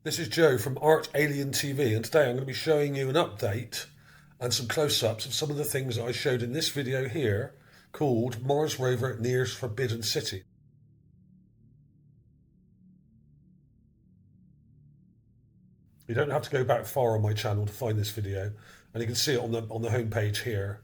This is Joe from ArtAlienTV, and today I'm going to be showing you an update and some close-ups of some of the things that I showed in this video here called Mars Rover Nears Forbidden City. You don't have to go back far on my channel to find this video, and you can see it on the home page here.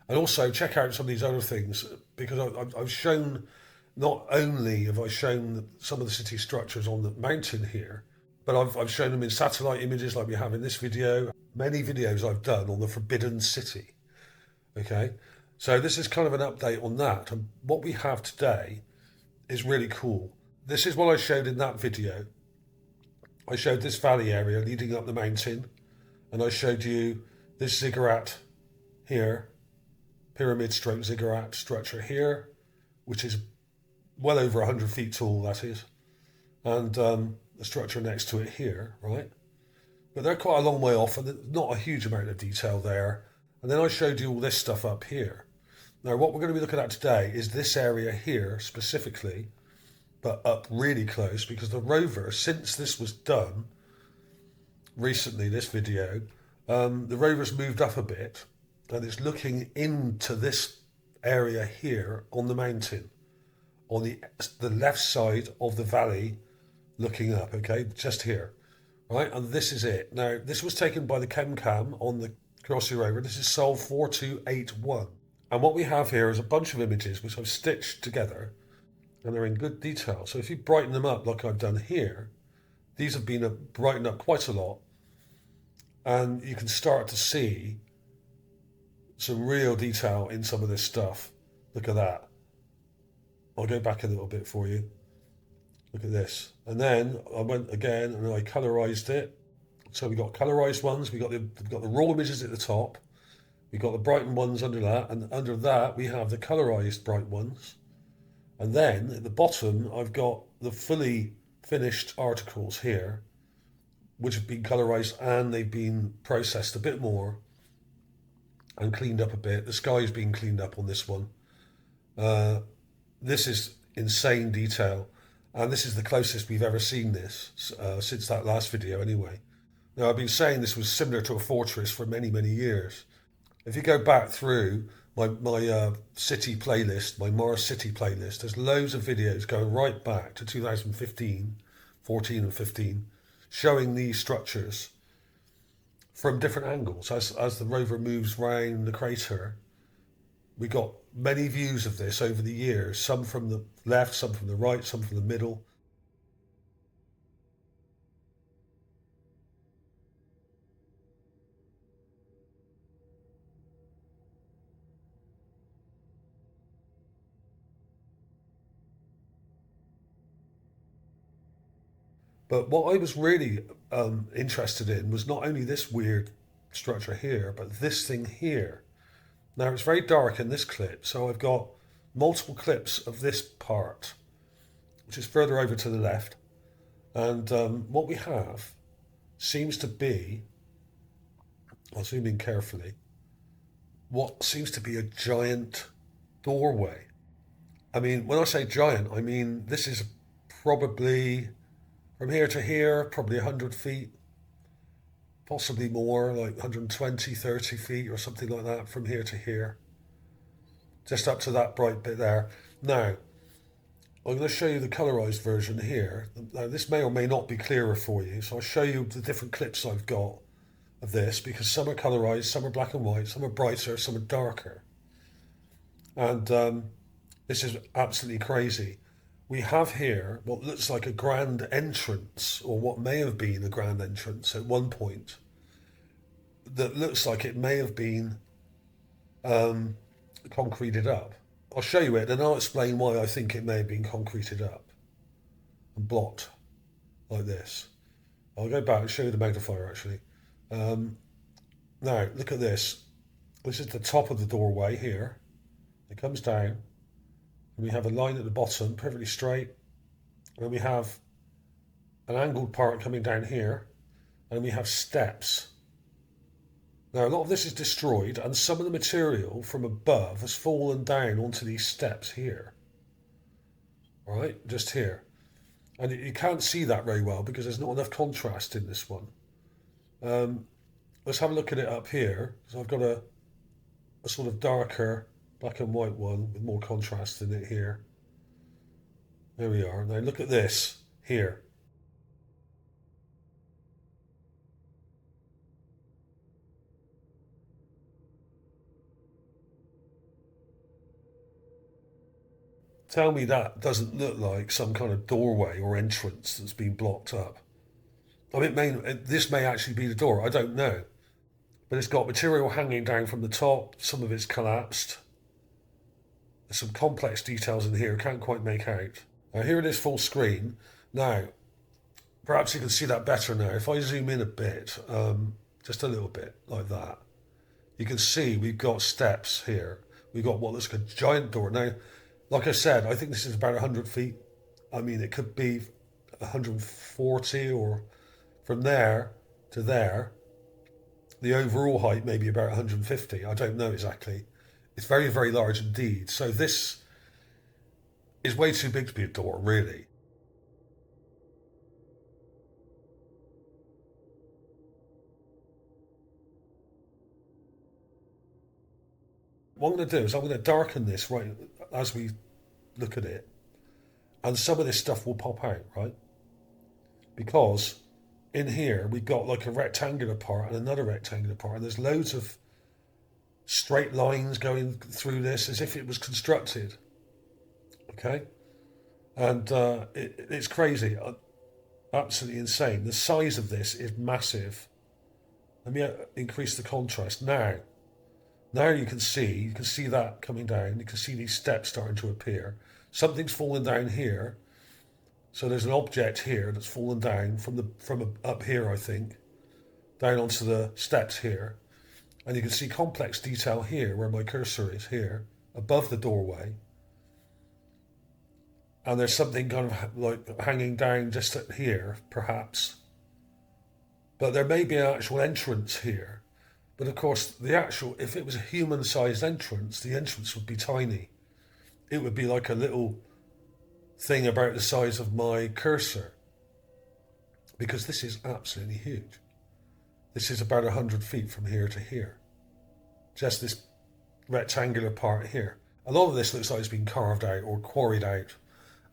And also check out some of these other things, because I've shown, not only have I shown some of the city structures on the mountain here, but I've shown them in satellite images like we have in this video. Many videos I've done on the Forbidden City. Okay, so this is kind of an update on that. And what we have today is really cool. This is what I showed in that video. I showed this valley area leading up the mountain, and I showed you this ziggurat here, pyramid stroke ziggurat structure here, which is well over 100 feet tall, that is, and the structure next to it here, right? But they're quite a long way off, and there's not a huge amount of detail there. And then I showed you all this stuff up here. Now, what we're going to be looking at today is this area here specifically, but up really close, because the rover, since this was done recently, this video, the rover's moved up a bit, and it's looking into this area here on the mountain, on the left side of the valley, looking up, okay, just here, right? And this is it. Now, this was taken by the PANCAM on the Curiosity rover. This is SOL 4281. And what we have here is a bunch of images which I've stitched together, and they're in good detail. So if you brighten them up like I've done here, these have been brightened up quite a lot, and you can start to see some real detail in some of this stuff. Look at that. I'll go back a little bit for you. Look at this. And then I went again and I colorized it. So we got colorized ones. We got the raw images at the top. We got the brightened ones under that, and under that we have the colorized bright ones. And then at the bottom I've got the fully finished articles here, which have been colorized and they've been processed a bit more and cleaned up a bit. The sky's been cleaned up on this one. This is insane detail. And this is the closest we've ever seen this, since that last video anyway. Now, I've been saying this was similar to a fortress for many, many years. If you go back through my city playlist, my Mars City playlist, there's loads of videos going right back to 2015, 14 and 15, showing these structures from different angles. As the rover moves round the crater, we got many views of this over the years, some from the left, some from the right, some from the middle. But what I was really interested in was not only this weird structure here, but this thing here. Now, it's very dark in this clip, so I've got multiple clips of this part, which is further over to the left. And what we have seems to be, I'll zoom in carefully, what seems to be a giant doorway. I mean, when I say giant, I mean this is probably from here to here, probably 100 feet. Possibly more, like 120, 30 feet or something like that from here to here. Just up to that bright bit there. Now, I'm going to show you the colorized version here. Now, this may or may not be clearer for you, so I'll show you the different clips I've got of this, because some are colorized, some are black and white, some are brighter, some are darker. And this is absolutely crazy. We have here what looks like a grand entrance, or what may have been a grand entrance at one point, that looks like it may have been concreted up. I'll show you it and I'll explain why I think it may have been concreted up and blocked like this. I'll go back and show you the magnifier actually. Now, look at this. This is the top of the doorway here. It comes down. And we have a line at the bottom, perfectly straight. And we have an angled part coming down here. And we have steps. Now, a lot of this is destroyed, and some of the material from above has fallen down onto these steps here. All right, just here. And you can't see that very well because there's not enough contrast in this one. Let's have a look at it up here. So I've got a sort of darker black and white one with more contrast in it here. There we are. Now look at this here. Tell me that doesn't look like some kind of doorway or entrance that's been blocked up. I mean, this may actually be the door. I don't know. But it's got material hanging down from the top. Some of it's collapsed. There's some complex details in here. Can't quite make out. Now here it is full screen. Now, perhaps you can see that better now. If I zoom in a bit, just a little bit like that, you can see we've got steps here. We've got what looks like a giant door. Now, like I said, I think this is about 100 feet. I mean, it could be 140 or from there to there. The overall height may be about 150. I don't know exactly. It's very, very large indeed. So this is way too big to be a door, really. What I'm going to do is I'm going to darken this right as we look at it. And some of this stuff will pop out, right? Because in here we've got like a rectangular part and another rectangular part, and there's loads of straight lines going through this as if it was constructed. Okay? And it's crazy, absolutely insane. The size of this is massive. Let me increase the contrast now. Now you can see that coming down. You can see these steps starting to appear. Something's fallen down here. So there's an object here that's fallen down from up here, I think, down onto the steps here. And you can see complex detail here where my cursor is here, above the doorway. And there's something kind of like hanging down just at here, perhaps. But there may be an actual entrance here. But of course, if it was a human-sized entrance, the entrance would be tiny. It would be like a little thing about the size of my cursor. Because this is absolutely huge. This is about 100 feet from here to here. Just this rectangular part here. A lot of this looks like it's been carved out or quarried out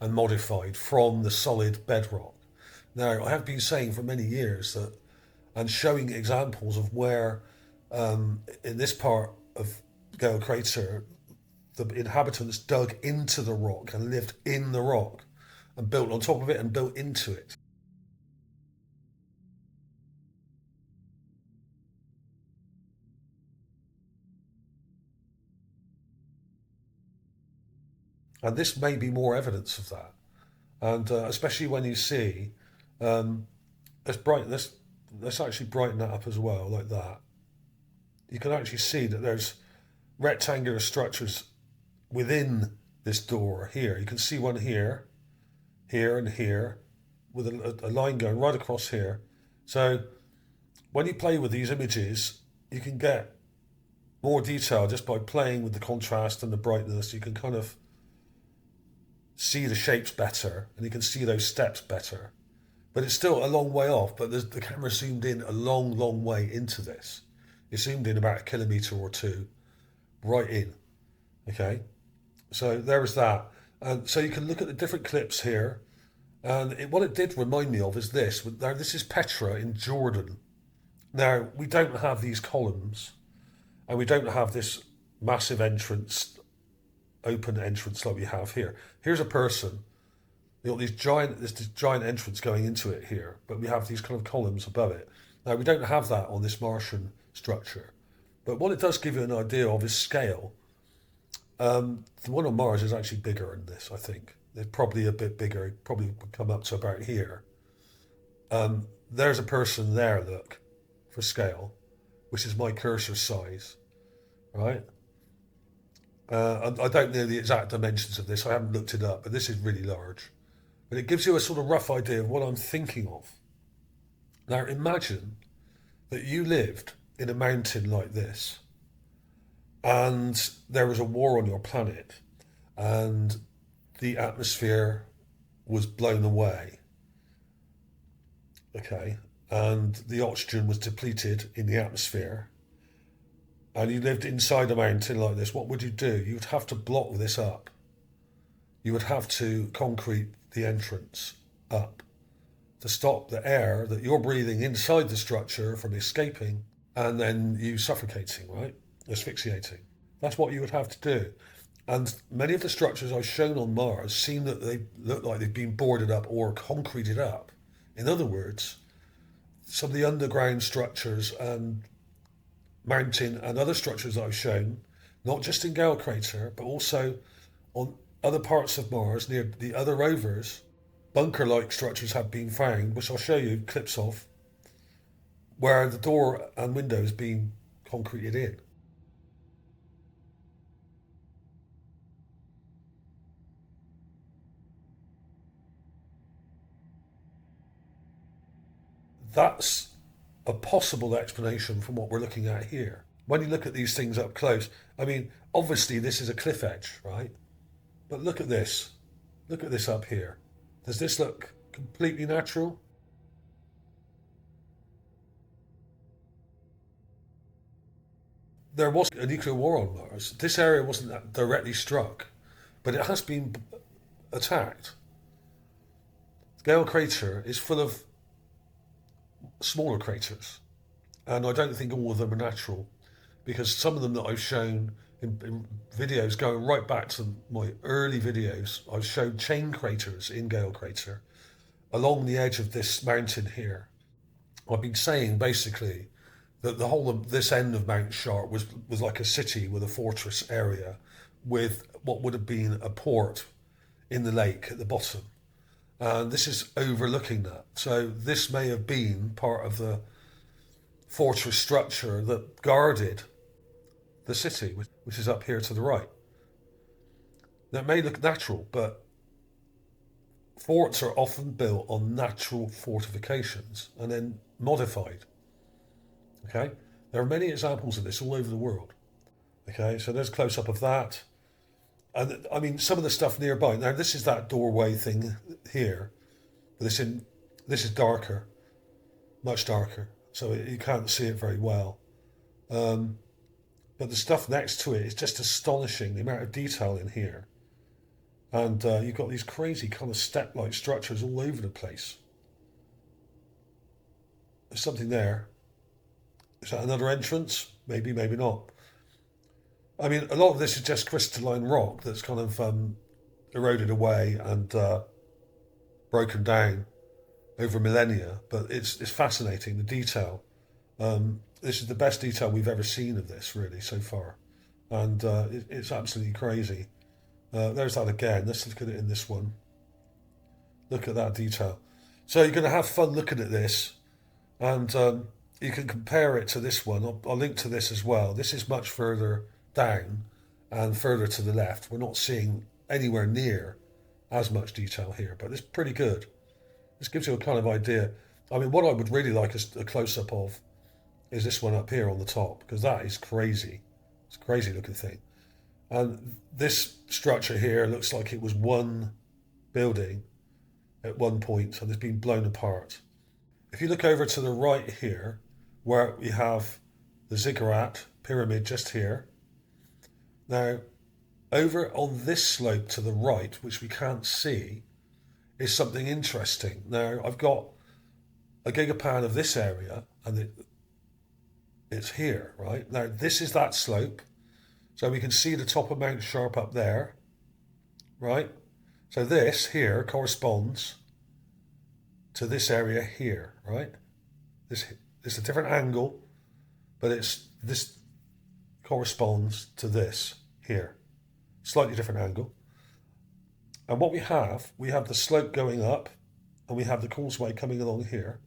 and modified from the solid bedrock. Now, I have been saying for many years that, and showing examples of where in this part of Gale Crater, the inhabitants dug into the rock and lived in the rock and built on top of it and built into it. And this may be more evidence of that. And especially when you see, let's actually brighten that up as well, like that. You can actually see that there's rectangular structures within this door here. You can see one here, here, and here, with a line going right across here. So when you play with these images, you can get more detail just by playing with the contrast and the brightness. You can kind of see the shapes better, and you can see those steps better. But it's still a long way off, but the camera zoomed in a long, long way into this. It zoomed in about 1 kilometre or 2, right in. Okay, so there was that. And so you can look at the different clips here. And what it did remind me of is this. Now, this is Petra in Jordan. Now, we don't have these columns, and we don't have this massive entrance, open entrance like we have here. Here's a person. You've got there's this giant entrance going into it here, but we have these kind of columns above it. Now, we don't have that on this Martian structure. But what it does give you an idea of is scale. The one on Mars is actually bigger than this, I think. It's probably a bit bigger. It probably would come up to about here. There's a person there, look, for scale, which is my cursor size, right? I don't know the exact dimensions of this. I haven't looked it up, but this is really large. But it gives you a sort of rough idea of what I'm thinking of. Now, imagine that you lived in a mountain like this, and there was a war on your planet, and the atmosphere was blown away, okay, and the oxygen was depleted in the atmosphere, and you lived inside a mountain like this, what would you do? You would have to block this up. You would have to concrete the entrance up to stop the air that you're breathing inside the structure from escaping and then you suffocating, right? Asphyxiating. That's what you would have to do. And many of the structures I've shown on Mars seem that they look like they've been boarded up or concreted up. In other words, some of the underground structures and mountain and other structures that I've shown, not just in Gale Crater, but also on other parts of Mars near the other rovers, bunker-like structures have been found, which I'll show you clips of, where the door and window has been concreted in. That's a possible explanation from what we're looking at here. When you look at these things up close, I mean, obviously this is a cliff edge, right? But look at this. Look at this up here. Does this look completely natural? There was a nuclear war on Mars. This area wasn't directly struck, but it has been attacked. Gale Crater is full of smaller craters, and I don't think all of them are natural, because some of them that I've shown in videos going right back to my early videos, I've shown chain craters in Gale Crater along the edge of this mountain here. I've been saying basically that the whole of this end of Mount Sharp was like a city with a fortress area with what would have been a port in the lake at the bottom. And this is overlooking that. So this may have been part of the fortress structure that guarded the city, which is up here to the right. That may look natural, but forts are often built on natural fortifications and then modified. Okay, there are many examples of this all over the world. Okay, so there's a close up of that, and I mean some of the stuff nearby. Now this is that doorway thing here, but this is darker, much darker, so you can't see it very well. But the stuff next to it is just astonishing. The amount of detail in here, and you've got these crazy kind of step-like structures all over the place. There's something there. Is that another entrance? Maybe, maybe not. I mean, a lot of this is just crystalline rock that's kind of eroded away and broken down over millennia. But it's fascinating, the detail. This is the best detail we've ever seen of this, really, so far. And it's absolutely crazy. There's that again. Let's look at it in this one. Look at that detail. So you're going to have fun looking at this. And you can compare it to this one. I'll link to this as well. This is much further down and further to the left. We're not seeing anywhere near as much detail here, but it's pretty good. This gives you a kind of idea. I mean, what I would really like a close-up of is this one up here on the top, because that is crazy. It's a crazy looking thing. And this structure here looks like it was one building at one point and it's been blown apart. If you look over to the right here, where we have the ziggurat pyramid just here. Now, over on this slope to the right, which we can't see, is something interesting. Now, I've got a gigapan of this area, and it's here, right? Now, this is that slope. So we can see the top of Mount Sharp up there, right? So this here corresponds to this area here, right? It's a different angle, but this corresponds to this here. Slightly different angle. And what we have the slope going up, and we have the causeway coming along here.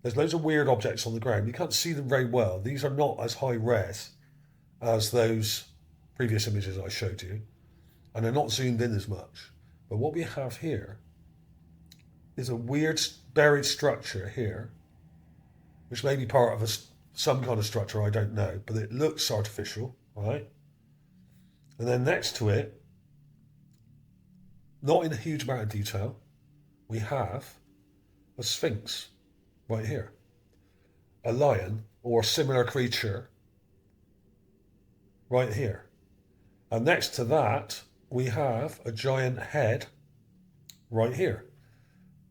There's loads of weird objects on the ground. You can't see them very well. These are not as high res as those previous images I showed you, and they're not zoomed in as much. But what we have here is a weird buried structure here, which may be part of some kind of structure, I don't know, but it looks artificial, right? And then next to it, not in a huge amount of detail, we have a Sphinx. right here. A lion or similar creature right here. And next to that, we have a giant head right here,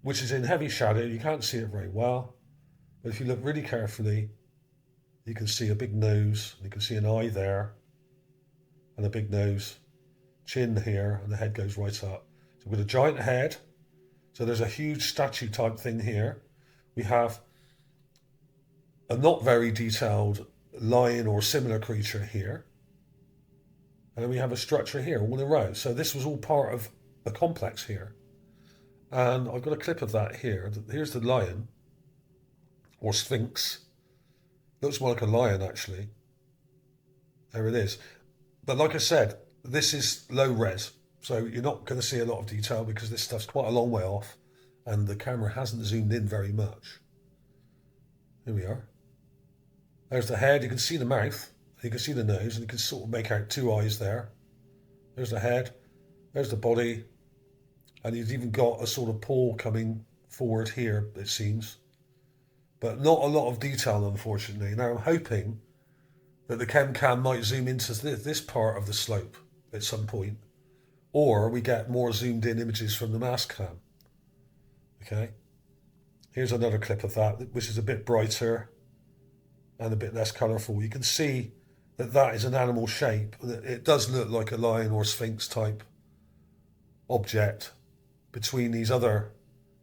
which is in heavy shadow. You can't see it very well, but if you look really carefully, you can see a big nose, you can see an eye there, and a big nose, chin here, and the head goes right up. So with a giant head, so there's a huge statue type thing here. We have a not very detailed lion or similar creature here. And then we have a structure here, all in a row. So this was all part of a complex here. And I've got a clip of that here. Here's the lion, or Sphinx. Looks more like a lion, actually. There it is. But like I said, this is low res. So you're not going to see a lot of detail because this stuff's quite a long way off. And the camera hasn't zoomed in very much. Here we are. There's the head. You can see the mouth. You can see the nose. And you can sort of make out two eyes there. There's the head. There's the body. And you've even got a sort of paw coming forward here, it seems. But not a lot of detail, unfortunately. Now, I'm hoping that the cam might zoom into this part of the slope at some point. Or we get more zoomed in images from the mass cam. Okay. Here's another clip of that, which is a bit brighter and a bit less colourful. You can see that that is an animal shape. It does look like a lion or Sphinx type object between these other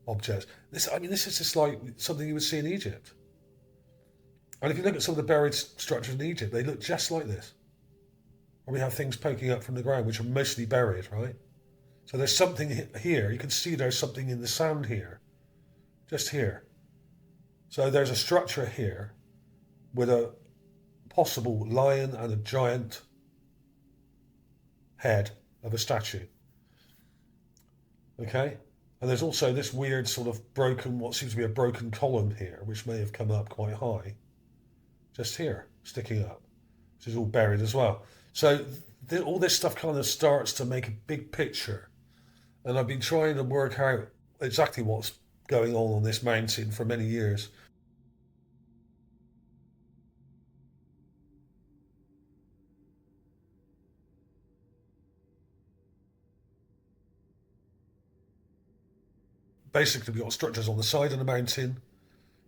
objects. This is just like something you would see in Egypt. And if you look at some of the buried structures in Egypt, they look just like this. And we have things poking up from the ground, which are mostly buried, right? So there's something here. You can see there's something in the sand here. Just here. So there's a structure here with a possible lion and a giant head of a statue. Okay? And there's also this weird sort of broken, what seems to be a broken column here, which may have come up quite high. Just here, sticking up, which is all buried as well. So all this stuff kind of starts to make a big picture. And I've been trying to work out exactly what's going on this mountain for many years. Basically, we've got structures on the side of the mountain,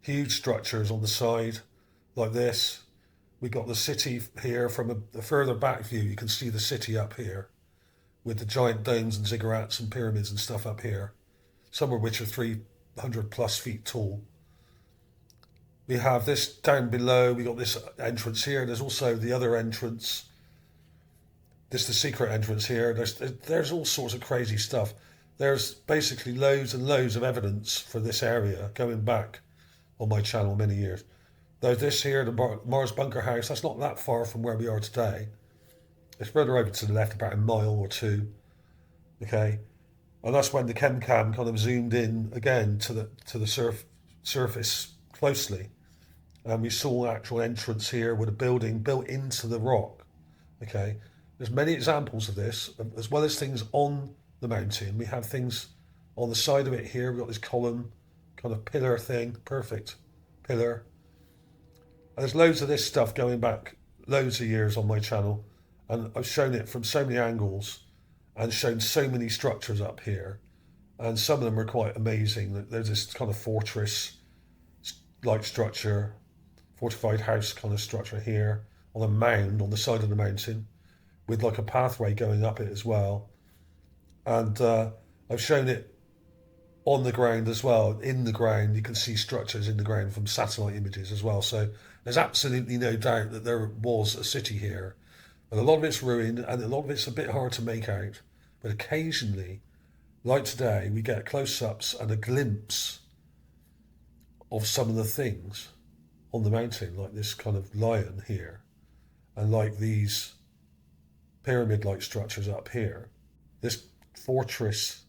huge structures on the side, like this. We've got the city here from a further back view. You can see the city up here with the giant domes and ziggurats and pyramids and stuff up here, some of which are 300 plus feet tall. We have this down below. We got this entrance here. There's also the other entrance. This is the secret entrance here. There's all sorts of crazy stuff. There's basically loads and loads of evidence for this area going back on my channel many years. There's this here, the Mars Bunker House. That's not that far from where we are today. It's further over to the left, about a mile or two. Okay, and that's when the cam kind of zoomed in again to the surface closely, and we saw an actual entrance here with a building built into the rock. Okay, there's many examples of this, as well as things on the mountain. We have things on the side of it here. We've got this column, kind of pillar thing, perfect pillar. And there's loads of this stuff going back loads of years on my channel, and I've shown it from so many angles and shown so many structures up here, and some of them are quite amazing. There's this kind of fortress-like structure, fortified house kind of structure here on a mound on the side of the mountain with like a pathway going up it as well. And I've shown it on the ground as well. In the ground, you can see structures in the ground from satellite images as well. So there's absolutely no doubt that there was a city here. But a lot of it's ruined and a lot of it's a bit hard to make out. But occasionally, like today, we get close-ups and a glimpse of some of the things on the mountain, like this kind of lion here, and like these pyramid-like structures up here. This fortress,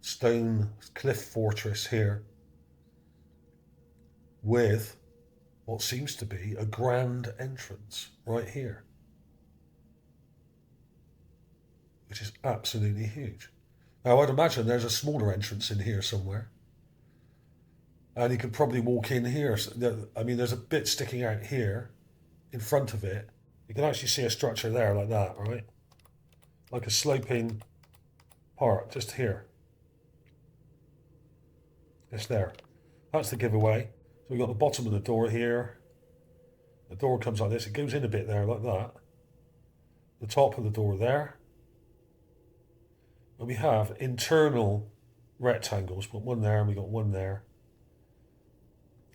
stone cliff fortress here, with what seems to be a grand entrance right here, which is absolutely huge. Now, I'd imagine there's a smaller entrance in here somewhere. And you could probably walk in here. I mean, there's a bit sticking out here in front of it. You can actually see a structure there like that, right? Like a sloping part just here. It's there. That's the giveaway. So we've got the bottom of the door here. The door comes like this. It goes in a bit there like that. The top of the door there. And we have internal rectangles. We've got one there and we've got one there.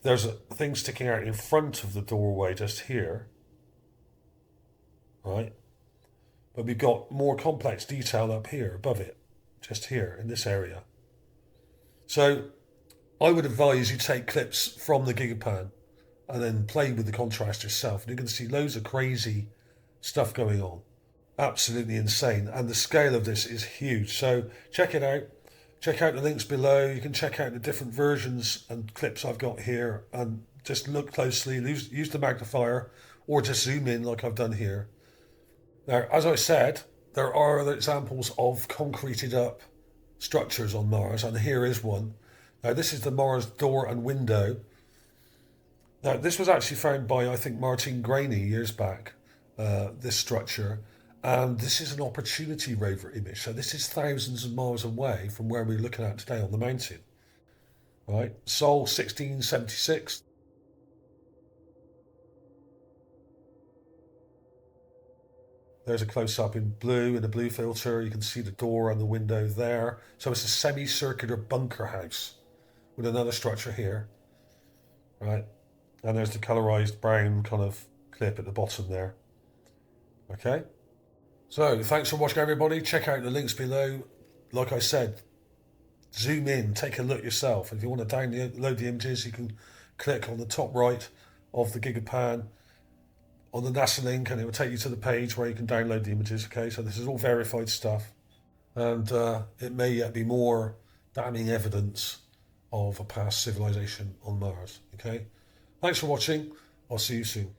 There's a thing sticking out in front of the doorway just here. Right? But we've got more complex detail up here, above it. Just here, in this area. So I would advise you take clips from the Gigapan and then play with the contrast yourself. And you can see loads of crazy stuff going on. Absolutely insane. And the scale of this is huge. So check it out. Check out the links below. You can check out the different versions and clips I've got here and just look closely. Use the magnifier or just zoom in like I've done here. Now, as I said, there are other examples of concreted up structures on Mars, and here is one. Now, this is the Mars door and window. Now, this was actually found by, I think, Martin Graney years back, this structure. And this is an Opportunity rover image. So this is thousands of miles away from where we're looking at today on the mountain. Right? SOL 1676. There's a close-up in blue, in a blue filter. You can see the door and the window there. So it's a semicircular bunker house with another structure here. Right? And there's the colorized brown kind of clip at the bottom there. Okay? So, thanks for watching, everybody. Check out the links below. Like I said, zoom in, take a look yourself. If you want to download the images, you can click on the top right of the Gigapan on the NASA link, and it will take you to the page where you can download the images. Okay, so this is all verified stuff, and it may yet be more damning evidence of a past civilization on Mars. Okay, thanks for watching. I'll see you soon.